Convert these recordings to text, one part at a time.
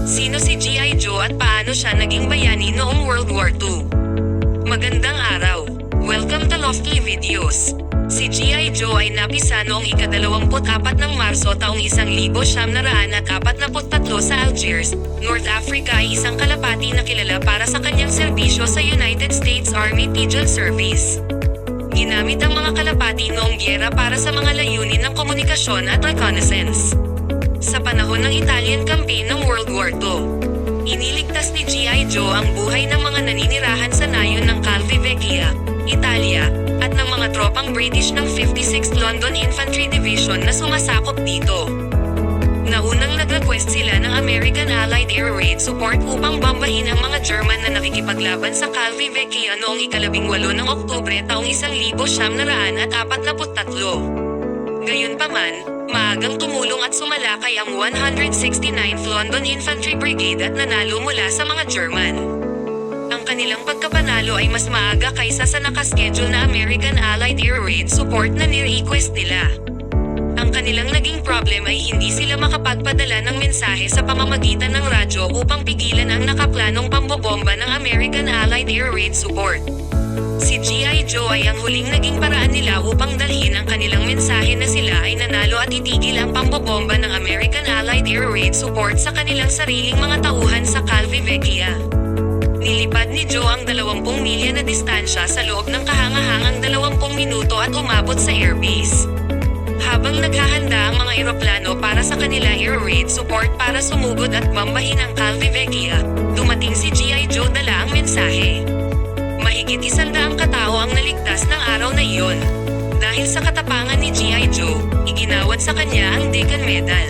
Sino si G.I. Joe at paano siya naging bayani noong World War II? Magandang araw! Welcome to Lofty Videos. Si G.I. Joe ay napisa noong ika-24 ng Marso taong 1943 sa Algiers, North Africa ay isang kalapati na kilala para sa kanyang serbisyo sa United States Army Pigeon Service. Ginamit ang mga kalapati noong giyera para sa mga layunin ng komunikasyon at reconnaissance. Sa panahon ng Italian campaign ng World War II, iniligtas ni G.I. Joe ang buhay ng mga naninirahan sa nayon ng Calvi Vecchia, Italia, at ng mga tropang British ng 56th London Infantry Division na sumasakop dito. Naunang nag-request sila ng American Allied Air Raid Support upang bombahin ang mga German na nakikipaglaban sa Calvi Vecchia noong ika-18 ng Oktubre taong 1943. Gayunpaman, maagang tumulong at sumalakay ang 169th London Infantry Brigade at nanalo mula sa mga German. Ang kanilang pagkapanalo ay mas maaga kaysa sa nakaschedule na American Allied Air Raid Support na ni-request nila. Ang kanilang naging problem ay hindi sila makapagpadala ng mensahe sa pamamagitan ng radyo upang pigilan ang nakaplanong pambobomba ng American Allied Air Raid Support. Si G.I. Joe ay ang huling naging paraan nila upang dalhin ang kanilang mensahe na sila ay nanalo at itigil ang pambobomba ng American Allied Air Raid Support sa kanilang sariling mga tauhan sa Calvi Vecchia. Nilipad ni Joe ang 20 milya na distansya sa loob ng kahangahangang 20 minuto at umabot sa airbase. Habang naghahanda ang mga eroplano para sa kanila air raid support para sumugod at bombahin ang Calvi Vecchia, dumating si G.I. Joe dala ang mensahe. Mahigit 100 katao ang naligtas ng araw na iyon. Dahil sa katapangan ni G.I. Joe, iginawad sa kanya ang Deacon Medal.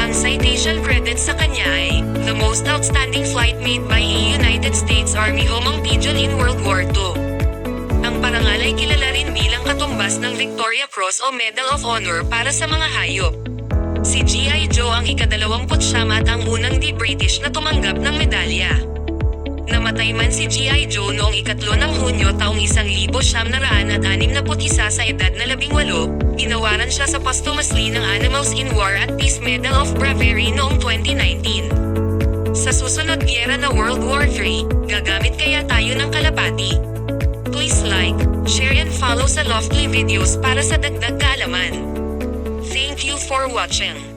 Ang citation credits sa kanya ay, the most outstanding flight made by a United States Army Homing Pigeon in World War II. Ang parangal ay kilala rin bilang katumbas ng Victoria Cross o Medal of Honor para sa mga hayop. Si G.I. Joe ang ika-29 at ang unang di-British na tumanggap ng medalya. Namatay man si G.I. Joe noong ika-3 ng Hunyo taong 1961 sa edad na 18, ginawaran siya sa posthumously ng Animals in War at Peace Medal of Bravery noong 2019. Sa susunod giyera na World War III, gagamit kaya tayo ng kalapati? Please like, share and follow sa Lofty Videos para sa dagdag kaalaman. Thank you for watching.